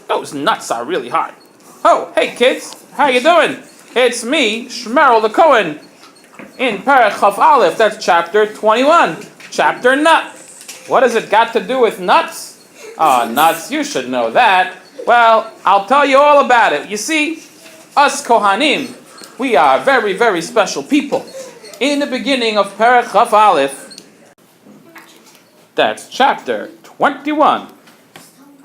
Those nuts are really hard. Oh, hey kids, how you doing? It's me, Shmerel the Kohen, in Perek Chaf Aleph. That's chapter 21, chapter NuT. What has it got to do with nuts? Oh, nuts, you should know that. Well, I'll tell you all about it. You see, us Kohanim, we are very, very special people. In the beginning of Perek Chaf Aleph, that's chapter 21,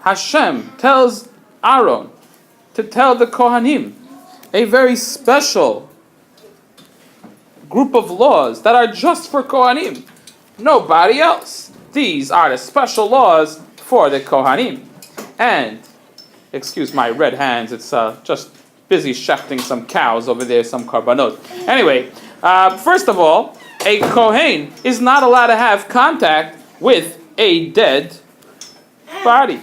Hashem tells Aaron to tell the Kohanim a very special group of laws that are just for Kohanim. Nobody else. These are the special laws for the Kohanim. And, excuse my red hands, it's just busy shechting some cows over there, some karbanot. Anyway, first of all, a Kohen is not allowed to have contact with a dead body.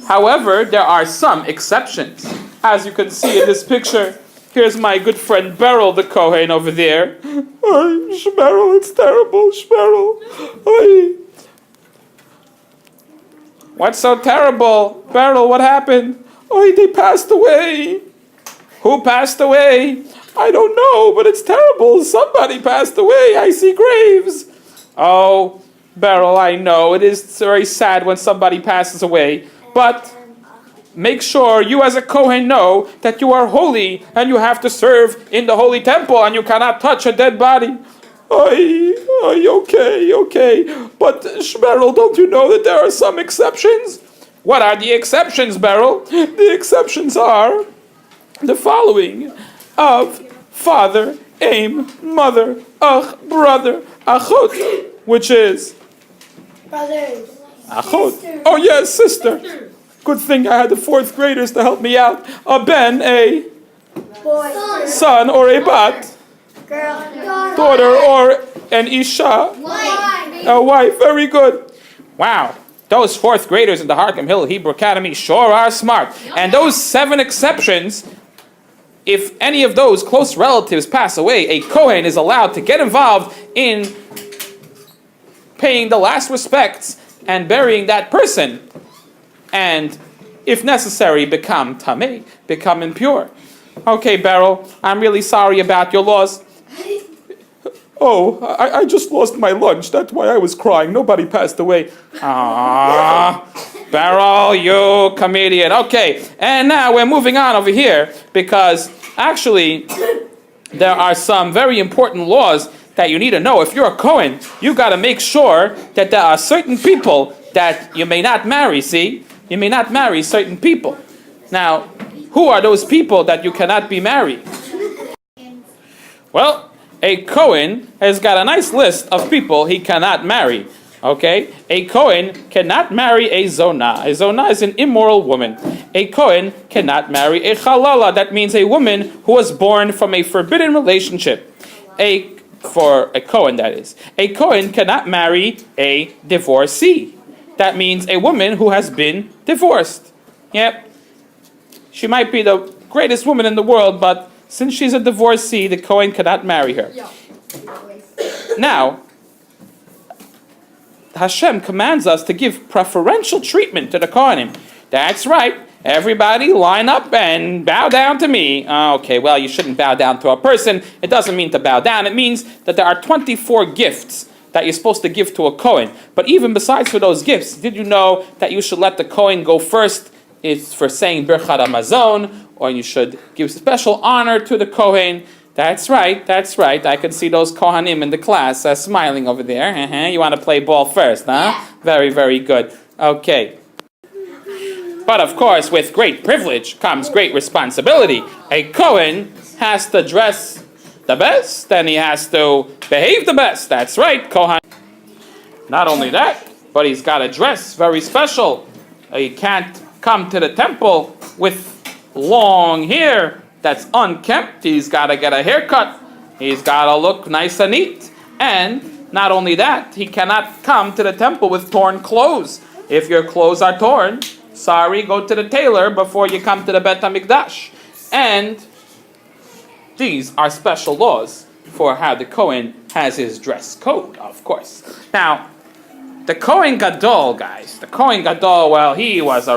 However, there are some exceptions. As you can see in this picture, here's my good friend Beryl the Kohen over there. Oh, Shmerel, it's terrible, Shmerel. Oh. What's so terrible? Beryl, what happened? Oh, they passed away. Who passed away? I don't know, but it's terrible. Somebody passed away. I see graves. Oh, Beryl, I know. It is very sad when somebody passes away. But make sure you as a Kohen know that you are holy and you have to serve in the holy temple and you cannot touch a dead body. Okay. But Shmerel, don't you know that there are some exceptions? What are the exceptions, Beryl? The exceptions are the following: of, father, aim, mother, ach, brother, achot, which is brothers, achot. sister. Oh yes, sister. Good thing I had the fourth graders to help me out. A ben, a Boy, son, or a bat, girl, daughter, or an isha, wife. a wife. Very good. Wow. Those fourth graders in the Harkham Hill Hebrew Academy sure are smart. And those 7 exceptions, if any of those close relatives pass away, a Kohen is allowed to get involved in paying the last respects and burying that person. And, if necessary, become tamei, become impure. Okay, Beryl, I'm really sorry about your loss. Oh, I just lost my lunch. That's why I was crying. Nobody passed away. Ah, Beryl, you comedian. Okay, and now we're moving on over here because actually there are some very important laws that you need to know. If you're a Kohen, you got to make sure that there are certain people that you may not marry, see? You may not marry certain people. Now, who are those people that you cannot be married? Well, a Kohen has got a nice list of people he cannot marry. Okay? A Kohen cannot marry a Zonah. A Zonah is an immoral woman. A Kohen cannot marry a Chalala. That means a woman who was born from a forbidden relationship. For a Kohen, that is. A Kohen cannot marry a divorcee. That means a woman who has been divorced. Yep. She might be the greatest woman in the world, but since she's a divorcee, the Kohen cannot marry her. Now, Hashem commands us to give preferential treatment to the Kohanim. That's right. Everybody line up and bow down to me. Okay, well, you shouldn't bow down to a person. It doesn't mean to bow down. It means that there are 24 gifts that you're supposed to give to a Kohen. But even besides for those gifts, did you know that you should let the Kohen go first? It's for saying Birchat HaMazon, or you should give special honor to the Kohen. That's right. I can see those Kohanim in the class smiling over there. You want to play ball first, huh? Yeah. Very, very good. Okay. But of course, with great privilege comes great responsibility. A Kohen has to dress the best, and he has to behave the best. That's right, Kohen. Not only that, but he's got to dress very special. He can't come to the temple with long hair that's unkempt. He's got to get a haircut. He's got to look nice and neat. And not only that, he cannot come to the temple with torn clothes. If your clothes are torn, sorry, go to the tailor before you come to the Bet HaMikdash. And these are special laws for how the Kohen has his dress code, of course. Now, the Kohen Gadol, guys, the Kohen Gadol, well, he was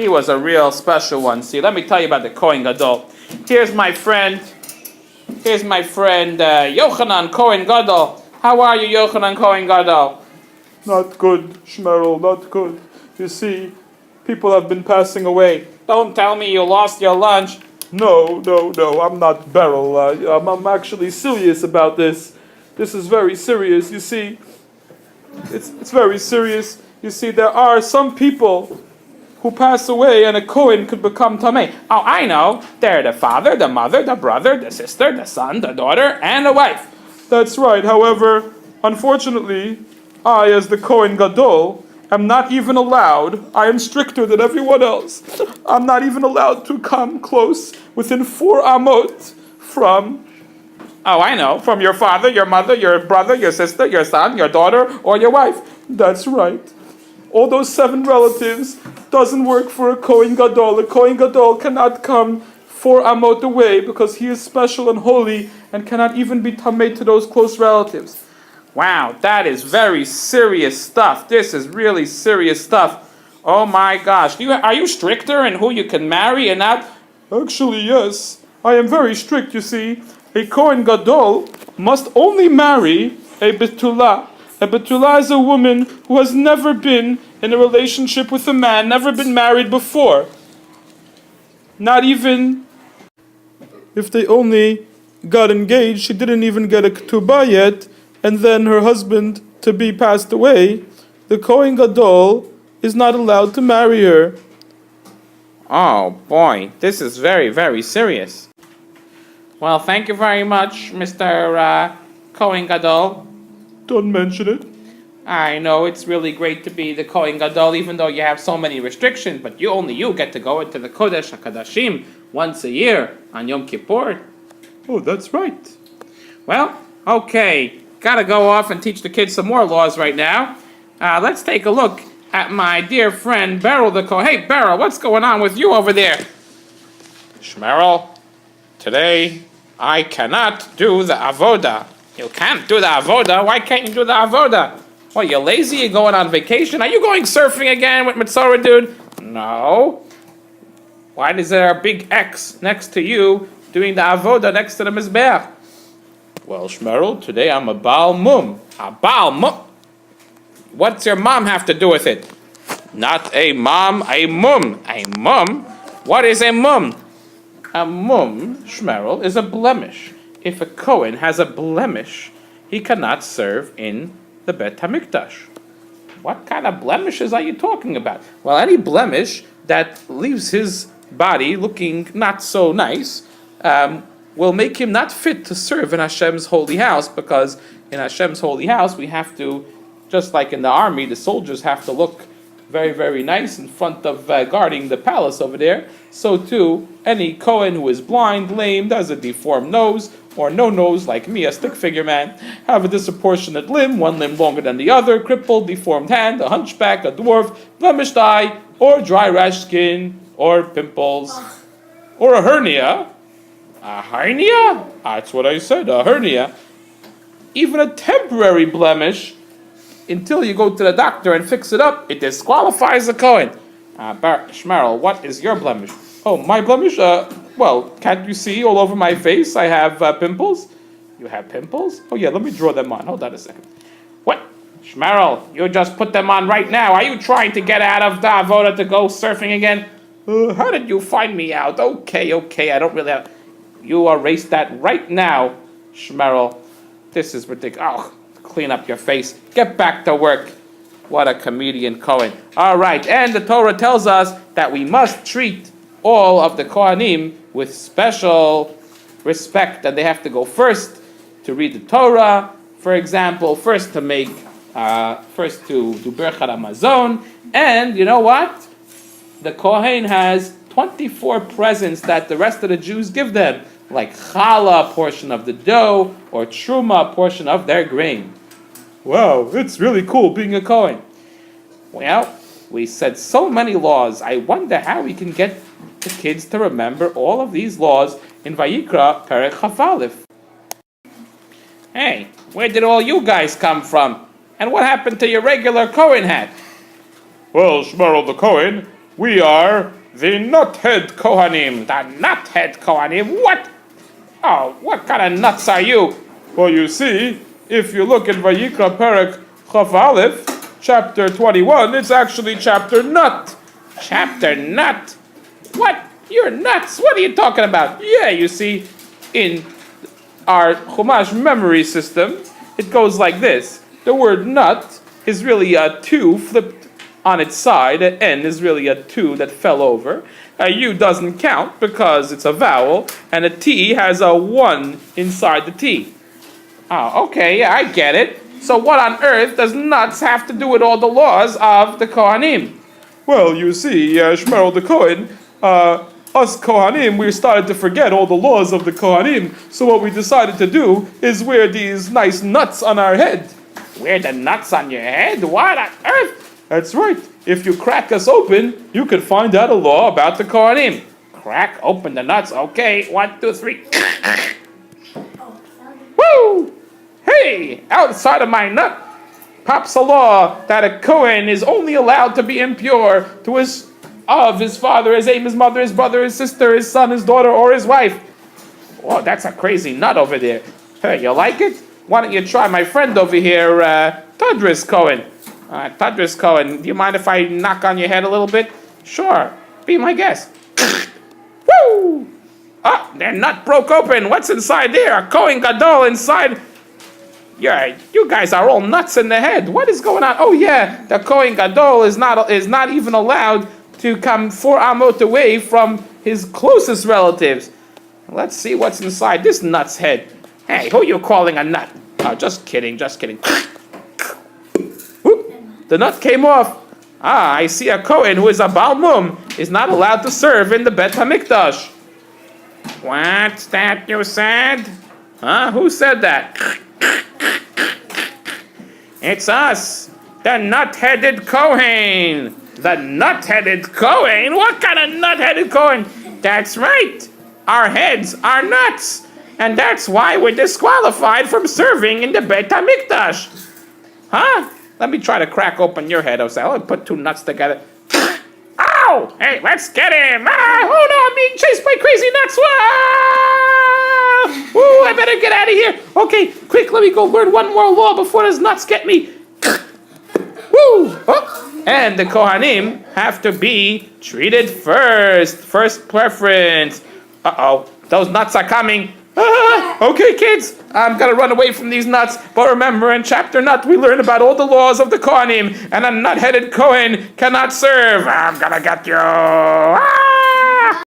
He was a real special one. See, let me tell you about the Kohen Gadol. Here's my friend Yochanan Kohen Gadol. How are you, Yochanan Kohen Gadol? Not good, Shmerel, not good. You see, people have been passing away. Don't tell me you lost your lunch. No, I'm not Beryl. I'm actually serious about this. This is very serious. You see, it's very serious. You see, there are some people who pass away and a Kohen could become Tameh. Oh, I know. They're the father, the mother, the brother, the sister, the son, the daughter, and the wife. That's right. However, unfortunately, I, as the Kohen Gadol, am not even allowed. I am stricter than everyone else. I'm not even allowed to come close within 4 amot from. Oh, I know. From your father, your mother, your brother, your sister, your son, your daughter, or your wife. That's right. All those 7 relatives doesn't work for a Kohen Gadol. A Kohen Gadol cannot come 4 amot away because he is special and holy and cannot even be tamei to those close relatives. Wow, that is very serious stuff. This is really serious stuff. Oh my gosh. Are you stricter in who you can marry and not? Actually, yes. I am very strict, you see. A Kohen Gadol must only marry a Betulah. A Betulah is a woman who has never been in a relationship with a man, never been married before. Not even if they only got engaged, she didn't even get a ketubah yet, and then her husband to be passed away, the Kohen Gadol is not allowed to marry her. Oh boy, this is very, very serious. Well, thank you very much, Mr. Kohen Gadol. Don't mention it. I know it's really great to be the Kohen Gadol, even though you have so many restrictions, but you get to go into the Kodesh HaKadashim once a year on Yom Kippur. Oh, that's right. Well, okay, gotta go off and teach the kids some more laws right now. Let's take a look at my dear friend Beryl the Kohen. Hey, Beryl, what's going on with you over there? Shmerel, today I cannot do the avoda. You can't do the avoda? Why can't you do the avoda? Well, you're lazy, you're going on vacation. Are you going surfing again with Mitzorah, dude? No. Why is there a big X next to you doing the avoda next to the Mizbeach? Well, Shmerel, today I'm a Baal Mum. A Baal Mum? What's your mom have to do with it? Not a mom, a mum. A mum? What is a mum? A mum, Shmerel, is a blemish. If a Kohen has a blemish, he cannot serve in the Bet HaMikdash. What kind of blemishes are you talking about? Well, any blemish that leaves his body looking not so nice will make him not fit to serve in Hashem's holy house, because in Hashem's holy house we have to, just like in the army, the soldiers have to look very, very nice in front of guarding the palace over there. So too, any Kohen who is blind, lame, has a deformed nose, or no nose like me, a stick figure man, have a disproportionate limb, one limb longer than the other, crippled, deformed hand, a hunchback, a dwarf, blemished eye, or dry rash skin, or pimples, or a hernia. A hernia? That's what I said, a hernia. Even a temporary blemish, until you go to the doctor and fix it up, it disqualifies the Kohen. Shmerel, what is your blemish? Oh, my blemish? Well, can't you see all over my face I have pimples? You have pimples? Oh yeah, let me draw them on. Hold on a second. What? Shmerel, you just put them on right now. Are you trying to get out of the avoda to go surfing again? How did you find me out? Okay, I don't really have... You erase that right now, Shmerel. This is ridiculous. Oh, clean up your face. Get back to work. What a comedian Kohen. All right, and the Torah tells us that we must treat all of the Kohanim with special respect, and they have to go first to read the Torah, for example, first to do Birchat Hamazon, and you know what? The Kohen has 24 presents that the rest of the Jews give them, like challah, a portion of the dough, or truma, a portion of their grain. Wow, it's really cool being a Kohen. Well, we said so many laws. I wonder how we can get the kids to remember all of these laws in Vayikra Perek Chaf Aleph. Hey, where did all you guys come from? And what happened to your regular Kohen hat? Well, Shmerel the Kohen, We are the nut-head Kohanim. The nut-head Kohanim? What? Oh, what kind of nuts are you? Well, you see, if you look at Vayikra Perek Chaf Aleph, chapter 21, it's actually chapter NuT. Chapter NuT? What? You're nuts. What are you talking about? Yeah, you see, in our Chumash memory system, it goes like this. The word nut is really a 2 flipped on its side. An N is really a 2 that fell over. A U doesn't count because it's a vowel, and a T has a 1 inside the T. Oh, okay, yeah, I get it. So what on earth does nuts have to do with all the laws of the Kohanim? Well, you see, Shmerel the Kohen, us Kohanim, we started to forget all the laws of the Kohanim. So what we decided to do is wear these nice nuts on our head. Wear the nuts on your head? What on earth? That's right. If you crack us open, you can find out a law about the Kohanim. Crack open the nuts. Okay, 1, 2, 3. Woo! Hey, outside of my nut pops a law that a Kohen is only allowed to be impure to his father, his aim, his mother, his brother, his sister, his son, his daughter, or his wife. Oh, that's a crazy nut over there. Hey, you like it? Why don't you try my friend over here, Tadris Cohen? Tadris Cohen, do you mind if I knock on your head a little bit? Sure, be my guest. Woo! Oh, their nut broke open. What's inside there? A Kohen Gadol inside. Yeah, you guys are all nuts in the head. What is going on? Oh yeah, the Kohen Gadol is not even allowed to come 4 amot away from his closest relatives. Let's see what's inside this nut's head. Hey, who are you calling a nut? Oh, just kidding, just kidding. Whoop, the nut came off. Ah, I see a Kohen who is a Balmum is not allowed to serve in the Bet HaMikdash. What's that you said? Huh? Who said that? It's us, the nut-headed Kohen. The nut-headed Kohen? What kind of nut-headed Kohen? That's right. Our heads are nuts. And that's why we're disqualified from serving in the Beit HaMikdash. Huh? Let me try to crack open your head. I'll put 2 nuts together. Ow! Hey, let's get him. Ah, oh no, I'm being chased by crazy nuts. Ah! Ooh, I better get out of here. Okay, quick, let me go learn one more law before those nuts get me. Woo! Oh. And the Kohanim have to be treated first. First preference. Uh-oh, those nuts are coming. Okay, kids, I'm gonna run away from these nuts. But remember, in chapter NuT, we learn about all the laws of the Kohanim, and a nut-headed Kohen cannot serve. I'm gonna get you. Ah!